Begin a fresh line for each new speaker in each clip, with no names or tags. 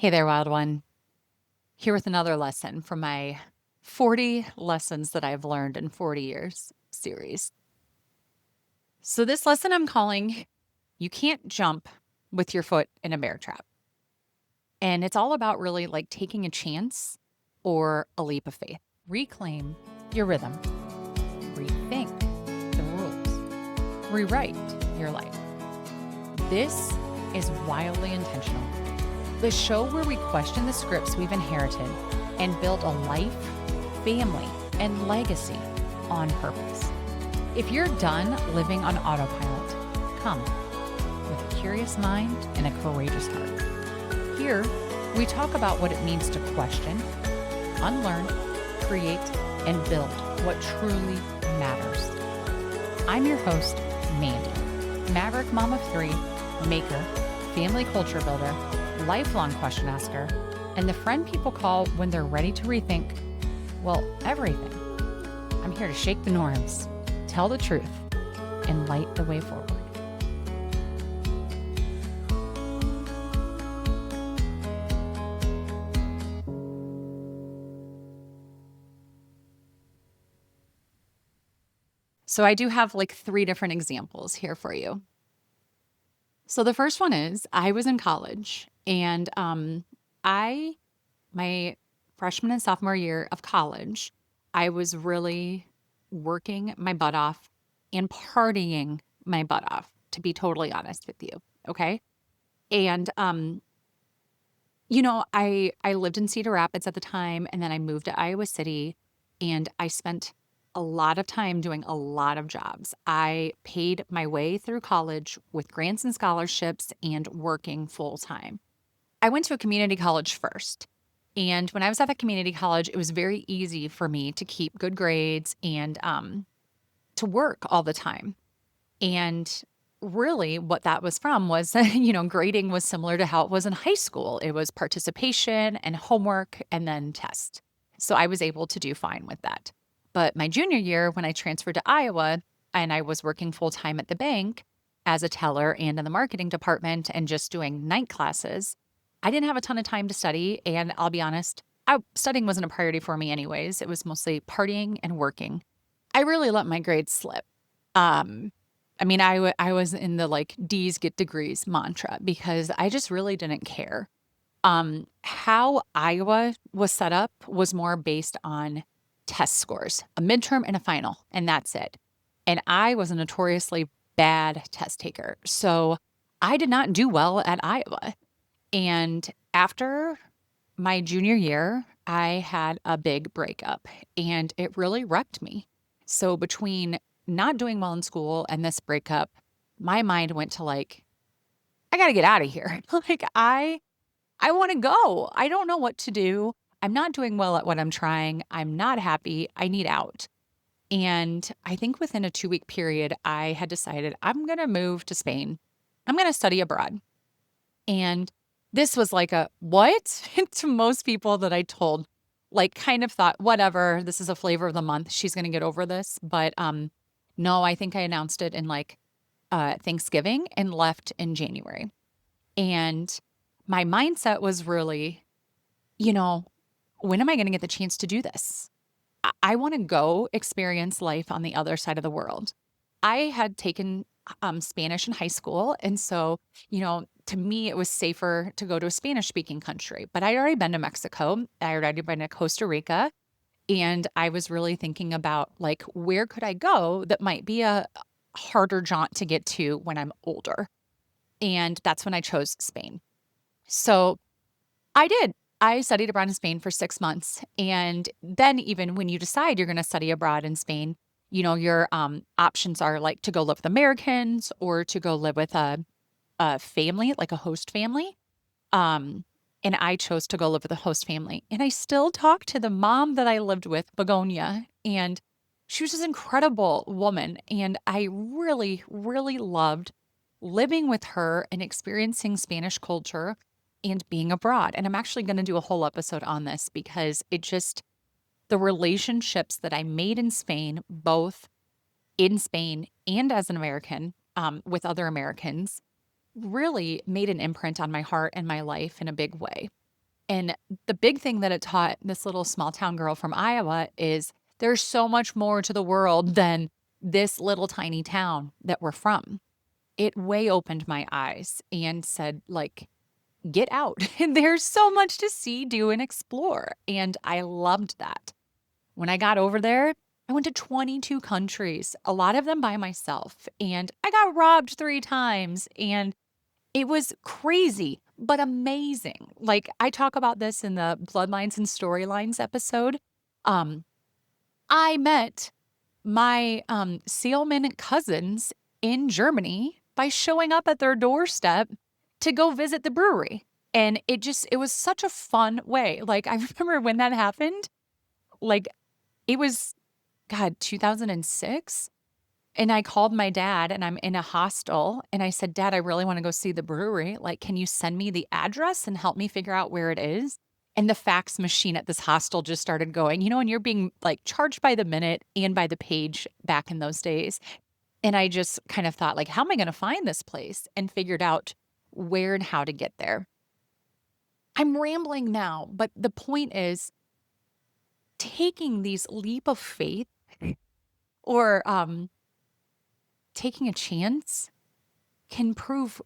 Hey there, wild one. Here with another lesson from my 40 lessons that I've learned in 40 years series. So, this lesson I'm calling You Can't Jump with Your Foot in a Bear Trap. And it's all about really like taking a chance or a leap of faith. Reclaim your rhythm, rethink the rules, rewrite your life. This is wildly intentional. The show where we question the scripts we've inherited and build a life, family, and legacy on purpose. If you're done living on autopilot, come with a curious mind and a courageous heart. Here, we talk about what it means to question, unlearn, create, and build what truly matters. I'm your host, Mandy, maverick mom of three, maker, family culture builder, lifelong question asker, and the friend people call when they're ready to rethink, well, everything. I'm here to shake the norms, tell the truth, and light the way forward. So I do have like 3 different examples here for you. So the first one is I was in college and my freshman and sophomore year of college, I was really working my butt off and partying my butt off, to be totally honest with you. Okay. And I lived in Cedar Rapids at the time, and then I moved to Iowa City, and I spent a lot of time doing a lot of jobs. I paid my way through college with grants and scholarships and working full time. I went to a community college first. And when I was at the community college, it was very easy for me to keep good grades and to work all the time. And really, what that was from was, grading was similar to how it was in high school. It was participation and homework and then test. So I was able to do fine with that. But my junior year, when I transferred to Iowa and I was working full time at the bank as a teller and in the marketing department and just doing night classes, I didn't have a ton of time to study. And I'll be honest, studying wasn't a priority for me anyways. It was mostly partying and working. I really let my grades slip. I was in the like D's get degrees mantra because I just really didn't care. How Iowa was set up was more based on test scores, a midterm and a final, and that's it. And I was a notoriously bad test taker. So I did not do well at Iowa. And after my junior year, I had a big breakup and it really wrecked me. So between not doing well in school and this breakup, my mind went to like, I got to get out of here. I want to go. I don't know what to do. I'm not doing well at what I'm trying. I'm not happy. I need out. And I think within a 2-week period, I had decided I'm going to move to Spain. I'm going to study abroad. And this was like a what to most people that I told, like kind of thought, whatever, this is a flavor of the month. She's going to get over this. But no, I think I announced it in like Thanksgiving and left in January. And my mindset was really, when am I going to get the chance to do this? I want to go experience life on the other side of the world. I had taken Spanish in high school. And so, to me, it was safer to go to a Spanish speaking country. But I'd already been to Mexico. I had already been to Costa Rica. And I was really thinking about like, where could I go that might be a harder jaunt to get to when I'm older? And that's when I chose Spain. So I did. I studied abroad in Spain for 6 months. And then even when you decide you're going to study abroad in Spain, your options are like to go live with Americans or to go live with a family, like a host family. And I chose to go live with a host family. And I still talk to the mom that I lived with, Begonia, and she was this incredible woman. And I really, really loved living with her and experiencing Spanish culture and being abroad. And I'm actually going to do a whole episode on this because the relationships that I made in Spain, both in Spain and as an American, with other Americans, really made an imprint on my heart and my life in a big way. And the big thing that it taught this little small town girl from Iowa is there's so much more to the world than this little tiny town that we're from. It way opened my eyes and said, like, get out. And there's so much to see, do, and explore. And I loved that. When I got over there, I went to 22 countries, a lot of them by myself, and I got robbed 3 times. And it was crazy, but amazing. Like, I talk about this in the Bloodlines and Storylines episode. Um, I met my Sealman cousins in Germany by showing up at their doorstep to go visit the brewery. And it was such a fun way. Like, I remember when that happened, like, it was, God, 2006. And I called my dad and I'm in a hostel and I said, Dad, I really want to go see the brewery. Like, can you send me the address and help me figure out where it is? And the fax machine at this hostel just started going, and you're being like charged by the minute and by the page back in those days. And I just kind of thought, like, how am I going to find this place? And figured out where and how to get there. I'm rambling now, but the point is taking these leap of faith or taking a chance can prove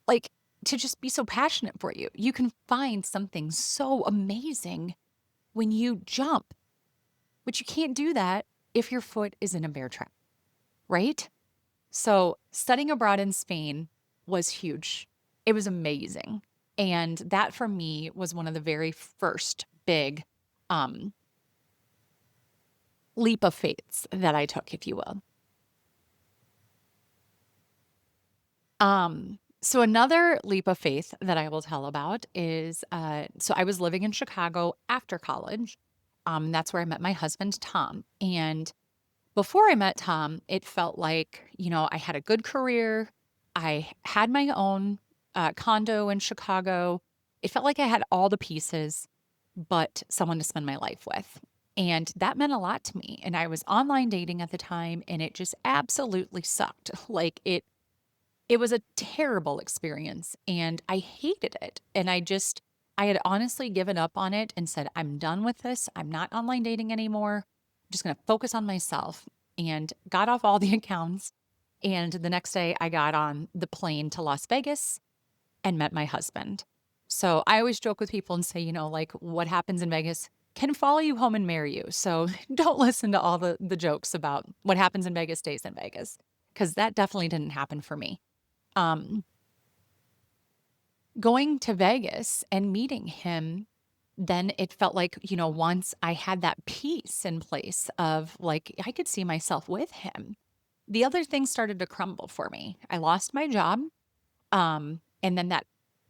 like to just be so passionate for you. You can find something so amazing when you jump, but you can't do that if your foot is in a bear trap, right? So studying abroad in Spain was huge. It was amazing. And that for me was one of the very first big um, leap of faiths that I took, if you will. So another leap of faith that I will tell about is so I was living in Chicago after college. That's where I met my husband, Tom. And before I met Tom, it felt like, I had a good career. I had my own condo in Chicago. It felt like I had all the pieces, but someone to spend my life with. And that meant a lot to me. And I was online dating at the time, and it just absolutely sucked. Like it was a terrible experience and I hated it. And I had honestly given up on it and said, I'm done with this. I'm not online dating anymore. I'm just going to focus on myself and got off all the accounts. And the next day I got on the plane to Las Vegas and met my husband. So I always joke with people and say, like what happens in Vegas can follow you home and marry you. So don't listen to all the jokes about what happens in Vegas stays in Vegas because that definitely didn't happen for me. Um, Going to Vegas and meeting him, then it felt like, once I had that peace in place of like, I could see myself with him, the other things started to crumble for me. I lost my job. And then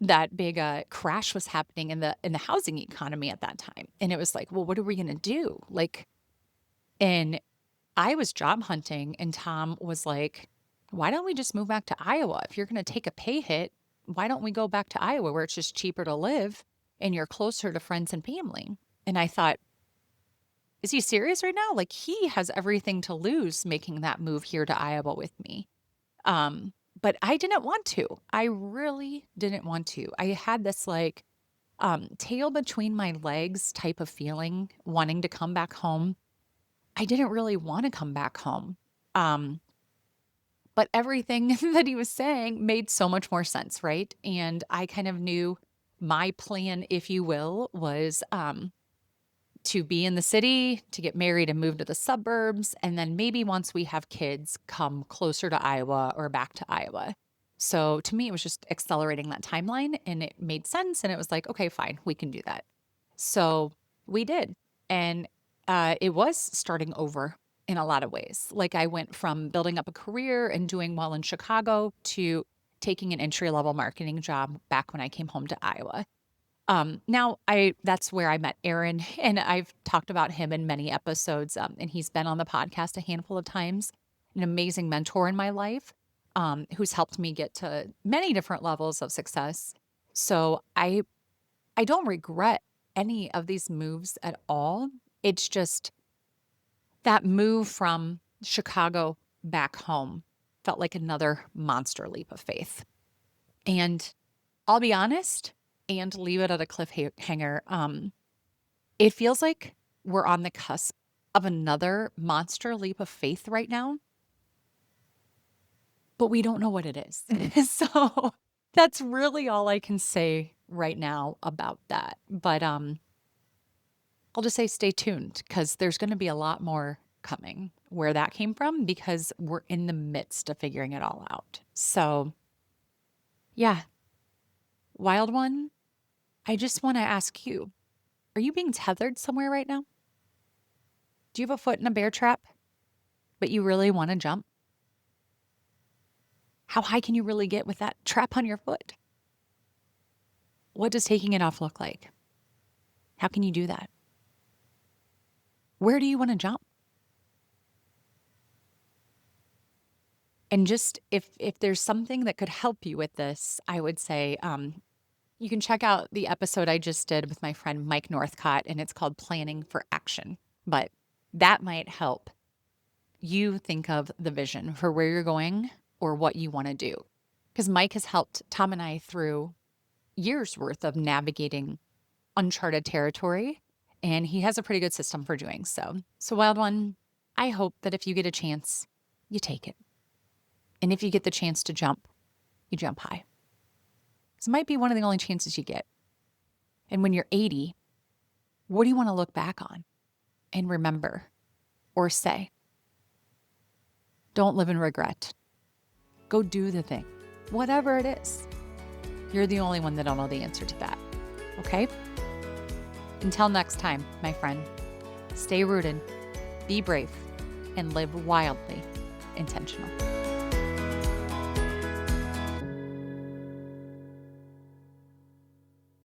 that big crash was happening in the housing economy at that time. And it was like, well, what are we going to do? Like, and I was job hunting and Tom was like, why don't we just move back to Iowa? If you're going to take a pay hit, why don't we go back to Iowa where it's just cheaper to live and you're closer to friends and family? And I thought, is he serious right now? Like he has everything to lose making that move here to Iowa with me. But I didn't want to. I really didn't want to. I had this like tail between my legs type of feeling, wanting to come back home. I didn't really want to come back home. Um, but everything that he was saying made so much more sense, right? And I kind of knew my plan, if you will, was to be in the city, to get married and move to the suburbs, and then maybe once we have kids, come closer to Iowa or back to Iowa. So to me, it was just accelerating that timeline and it made sense. And it was like, okay, fine, we can do that. So we did. And it was starting over in a lot of ways. Like I went from building up a career and doing well in Chicago to taking an entry level marketing job back when I came home to Iowa. Now that's where I met Aaron and I've talked about him in many episodes. And he's been on the podcast a handful of times, an amazing mentor in my life, who's helped me get to many different levels of success. So I don't regret any of these moves at all. It's just that move from Chicago back home felt like another monster leap of faith. And I'll be honest, and leave it at a cliffhanger. It feels like we're on the cusp of another monster leap of faith right now, but we don't know what it is. So that's really all I can say right now about that. But I'll just say stay tuned because there's going to be a lot more coming where that came from because we're in the midst of figuring it all out. So, yeah, wild one, I just want to ask you, are you being tethered somewhere right now? Do you have a foot in a bear trap, but you really want to jump? How high can you really get with that trap on your foot? What does taking it off look like? How can you do that? Where do you want to jump? And just if there's something that could help you with this, I would say you can check out the episode I just did with my friend Mike Northcott, and it's called Planning for Action. But that might help you think of the vision for where you're going or what you want to do. Because Mike has helped Tom and I through years worth of navigating uncharted territory, and he has a pretty good system for doing so. So, Wild One, I hope that if you get a chance, you take it. And if you get the chance to jump, you jump high. This might be one of the only chances you get. And when you're 80, what do you want to look back on and remember or say? Don't live in regret. Go do the thing, whatever it is. You're the only one that'll know the answer to that. Okay? Until next time, my friend, stay rooted, be brave, and live wildly intentional.